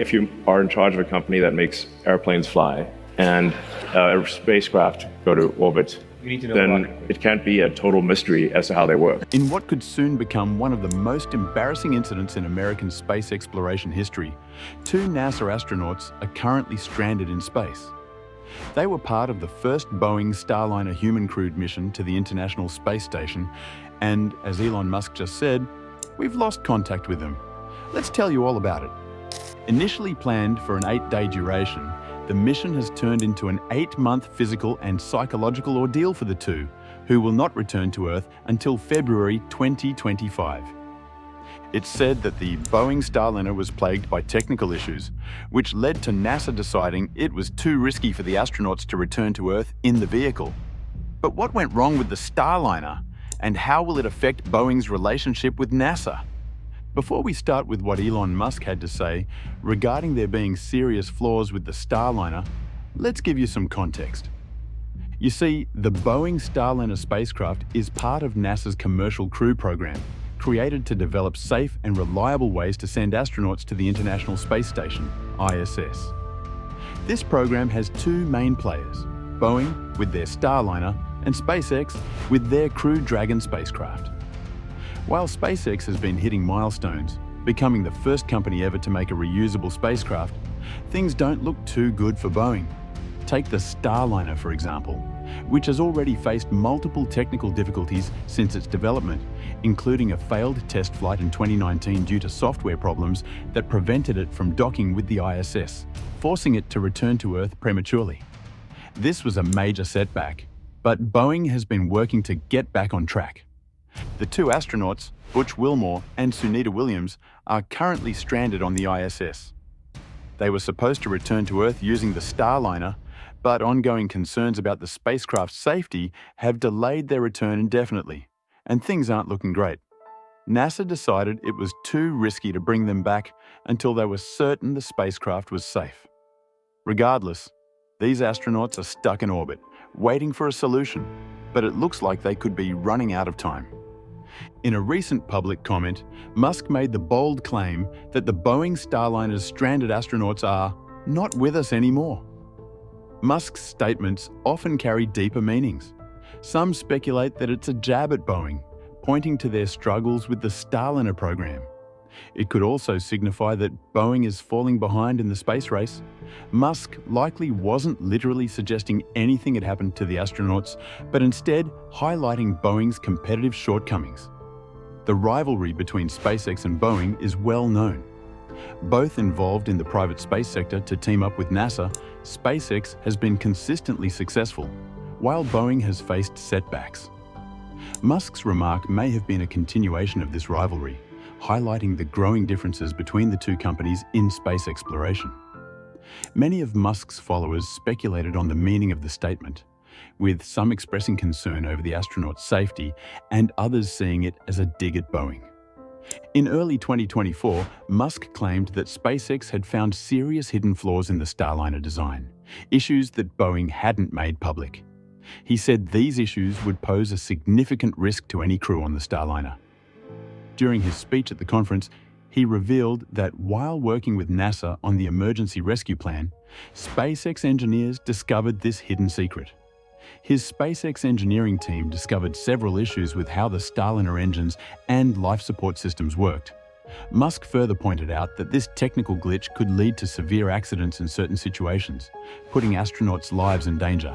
If you are in charge of a company that makes airplanes fly and a spacecraft go to orbit, then it can't be a total mystery as to how they work. In what could soon become one of the most embarrassing incidents in American space exploration history, 2 NASA astronauts are currently stranded in space. They were part of the first Boeing Starliner human-crewed mission to the International Space Station, and as Elon Musk just said, we've lost contact with them. Let's tell you all about it. Initially planned for an 8-day duration, the mission has turned into an 8-month physical and psychological ordeal for the two, who will not return to Earth until February 2025. It's said that the Boeing Starliner was plagued by technical issues, which led to NASA deciding it was too risky for the astronauts to return to Earth in the vehicle. But what went wrong with the Starliner, and how will it affect Boeing's relationship with NASA? Before we start with what Elon Musk had to say regarding there being serious flaws with the Starliner, let's give you some context. You see, the Boeing Starliner spacecraft is part of NASA's Commercial Crew Program, created to develop safe and reliable ways to send astronauts to the International Space Station, ISS. This program has 2 main players, Boeing with their Starliner and SpaceX with their Crew Dragon spacecraft. While SpaceX has been hitting milestones, becoming the first company ever to make a reusable spacecraft, things don't look too good for Boeing. Take the Starliner, for example, which has already faced multiple technical difficulties since its development, including a failed test flight in 2019 due to software problems that prevented it from docking with the ISS, forcing it to return to Earth prematurely. This was a major setback, but Boeing has been working to get back on track. The 2 astronauts, Butch Wilmore and Sunita Williams, are currently stranded on the ISS. They were supposed to return to Earth using the Starliner, but ongoing concerns about the spacecraft's safety have delayed their return indefinitely, and things aren't looking great. NASA decided it was too risky to bring them back until they were certain the spacecraft was safe. Regardless, these astronauts are stuck in orbit, waiting for a solution, but it looks like they could be running out of time. In a recent public comment, Musk made the bold claim that the Boeing Starliner's stranded astronauts are not with us anymore. Musk's statements often carry deeper meanings. Some speculate that it's a jab at Boeing, pointing to their struggles with the Starliner program. It could also signify that Boeing is falling behind in the space race. Musk likely wasn't literally suggesting anything had happened to the astronauts, but instead highlighting Boeing's competitive shortcomings. The rivalry between SpaceX and Boeing is well known. Both involved in the private space sector to team up with NASA, SpaceX has been consistently successful, while Boeing has faced setbacks. Musk's remark may have been a continuation of this rivalry, highlighting the growing differences between the 2 companies in space exploration. Many of Musk's followers speculated on the meaning of the statement, with some expressing concern over the astronauts' safety and others seeing it as a dig at Boeing. In early 2024, Musk claimed that SpaceX had found serious hidden flaws in the Starliner design, issues that Boeing hadn't made public. He said these issues would pose a significant risk to any crew on the Starliner. During his speech at the conference, he revealed that while working with NASA on the emergency rescue plan, SpaceX engineers discovered this hidden secret. His SpaceX engineering team discovered several issues with how the Starliner engines and life support systems worked. Musk further pointed out that this technical glitch could lead to severe accidents in certain situations, putting astronauts' lives in danger.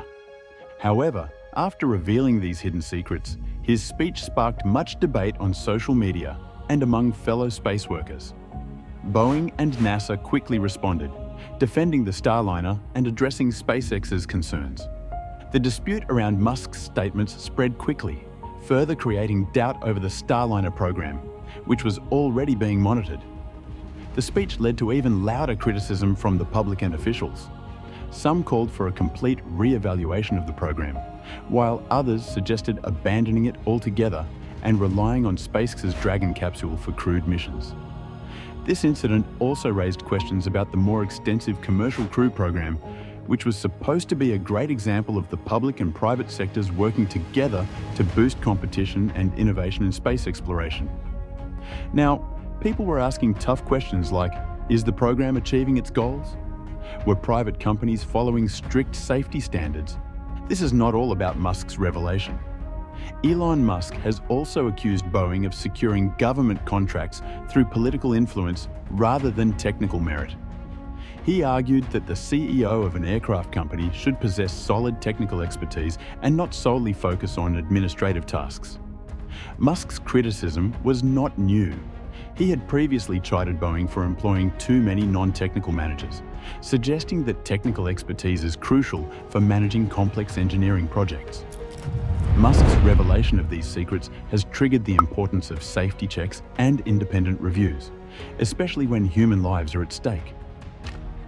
However, after revealing these hidden secrets, his speech sparked much debate on social media and among fellow space workers. Boeing and NASA quickly responded, defending the Starliner and addressing SpaceX's concerns. The dispute around Musk's statements spread quickly, further creating doubt over the Starliner program, which was already being monitored. The speech led to even louder criticism from the public and officials. Some called for a complete re-evaluation of the program, while others suggested abandoning it altogether and relying on SpaceX's Dragon capsule for crewed missions. This incident also raised questions about the more extensive Commercial Crew Program, which was supposed to be a great example of the public and private sectors working together to boost competition and innovation in space exploration. Now, people were asking tough questions like, Is the program achieving its goals? Were private companies following strict safety standards? This is not all about Musk's revelation. Elon Musk has also accused Boeing of securing government contracts through political influence rather than technical merit. He argued that the CEO of an aircraft company should possess solid technical expertise and not solely focus on administrative tasks. Musk's criticism was not new. He had previously chided Boeing for employing too many non-technical managers, suggesting that technical expertise is crucial for managing complex engineering projects. Musk's revelation of these secrets has triggered the importance of safety checks and independent reviews, especially when human lives are at stake.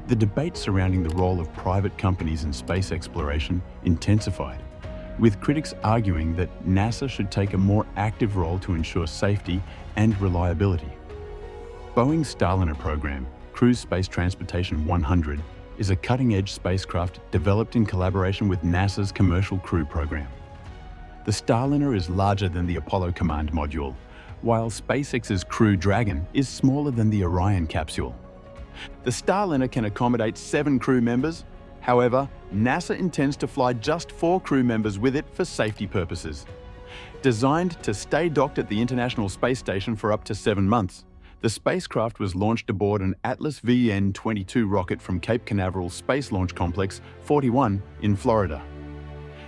The debate surrounding the role of private companies in space exploration intensified, with critics arguing that NASA should take a more active role to ensure safety and reliability. Boeing's Starliner program, Cruise Space Transportation 100, is a cutting-edge spacecraft developed in collaboration with NASA's Commercial Crew program. The Starliner is larger than the Apollo Command Module, while SpaceX's Crew Dragon is smaller than the Orion capsule. The Starliner can accommodate 7 crew members. However, NASA intends to fly just 4 crew members with it for safety purposes. Designed to stay docked at the International Space Station for up to 7 months, the spacecraft was launched aboard an Atlas VN-22 rocket from Cape Canaveral Space Launch Complex 41 in Florida.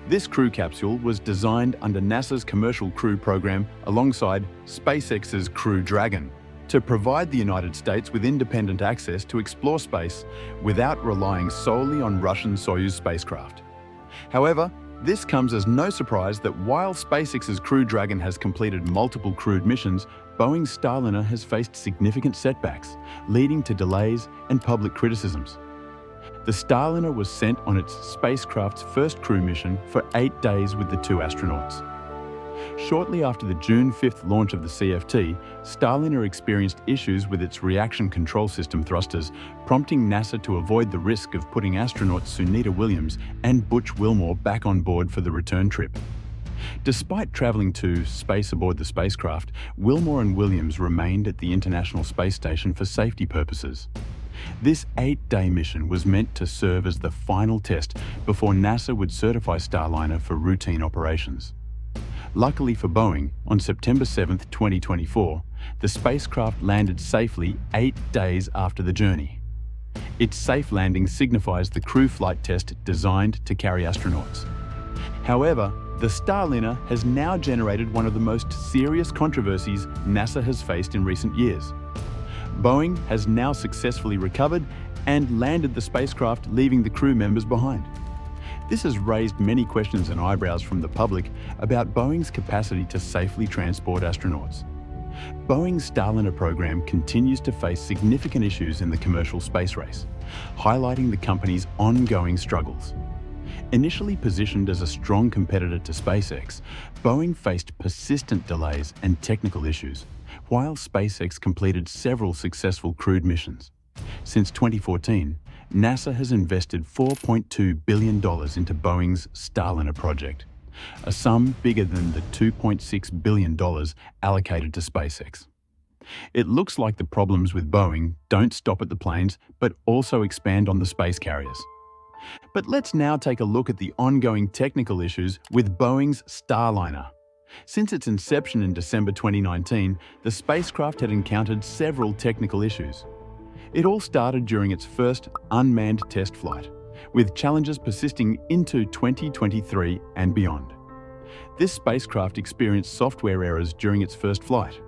This crew capsule was designed under NASA's Commercial Crew program alongside SpaceX's Crew Dragon, to provide the United States with independent access to explore space without relying solely on Russian Soyuz spacecraft. However, this comes as no surprise that while SpaceX's Crew Dragon has completed multiple crewed missions, Boeing's Starliner has faced significant setbacks, leading to delays and public criticisms. The Starliner was sent on its spacecraft's first crew mission for 8 days with the 2 astronauts. Shortly after the June 5th launch of the CFT, Starliner experienced issues with its reaction control system thrusters, prompting NASA to avoid the risk of putting astronauts Sunita Williams and Butch Wilmore back on board for the return trip. Despite traveling to space aboard the spacecraft, Wilmore and Williams remained at the International Space Station for safety purposes. This 8-day mission was meant to serve as the final test before NASA would certify Starliner for routine operations. Luckily for Boeing, on September 7, 2024, the spacecraft landed safely 8 days after the journey. Its safe landing signifies the crew flight test designed to carry astronauts. However, the Starliner has now generated one of the most serious controversies NASA has faced in recent years. Boeing has now successfully recovered and landed the spacecraft, leaving the crew members behind. This has raised many questions and eyebrows from the public about Boeing's capacity to safely transport astronauts. Boeing's Starliner program continues to face significant issues in the commercial space race, highlighting the company's ongoing struggles. Initially positioned as a strong competitor to SpaceX, Boeing faced persistent delays and technical issues, while SpaceX completed several successful crewed missions. Since 2014, NASA has invested $4.2 billion into Boeing's Starliner project, a sum bigger than the $2.6 billion allocated to SpaceX. It looks like the problems with Boeing don't stop at the planes, but also expand on the space carriers. But let's now take a look at the ongoing technical issues with Boeing's Starliner. Since its inception in December 2019, the spacecraft had encountered several technical issues. It all started during its first unmanned test flight, with challenges persisting into 2023 and beyond. This spacecraft experienced software errors during its first flight.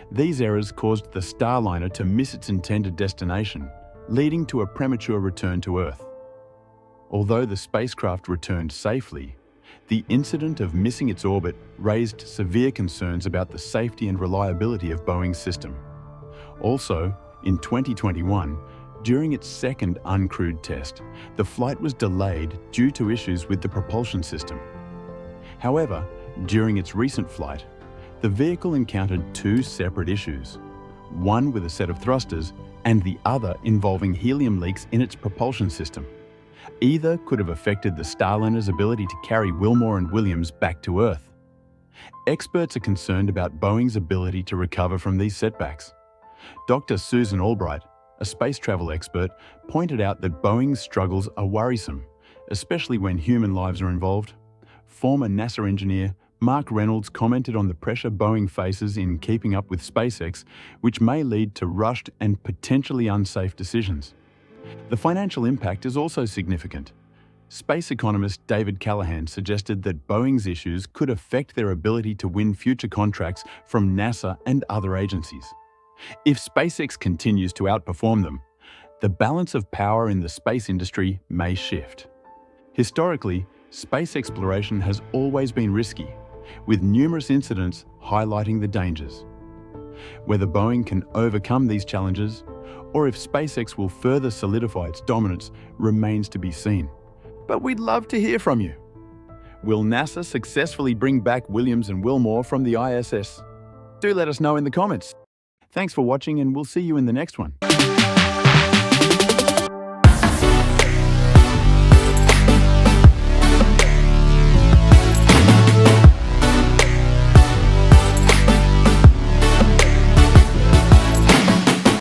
These errors caused the Starliner to miss its intended destination, leading to a premature return to Earth. Although the spacecraft returned safely, the incident of missing its orbit raised severe concerns about the safety and reliability of Boeing's system. Also, in 2021, during its second uncrewed test, the flight was delayed due to issues with the propulsion system. However, during its recent flight, the vehicle encountered 2 separate issues, one with a set of thrusters and the other involving helium leaks in its propulsion system. Either could have affected the Starliner's ability to carry Wilmore and Williams back to Earth. Experts are concerned about Boeing's ability to recover from these setbacks. Dr. Susan Albright, a space travel expert, pointed out that Boeing's struggles are worrisome, especially when human lives are involved. Former NASA engineer Mark Reynolds commented on the pressure Boeing faces in keeping up with SpaceX, which may lead to rushed and potentially unsafe decisions. The financial impact is also significant. Space economist David Callahan suggested that Boeing's issues could affect their ability to win future contracts from NASA and other agencies. If SpaceX continues to outperform them, the balance of power in the space industry may shift. Historically, space exploration has always been risky, with numerous incidents highlighting the dangers. Whether Boeing can overcome these challenges, or if SpaceX will further solidify its dominance, remains to be seen. But we'd love to hear from you. Will NASA successfully bring back Williams and Wilmore from the ISS? Do let us know in the comments. Thanks for watching, and we'll see you in the next one.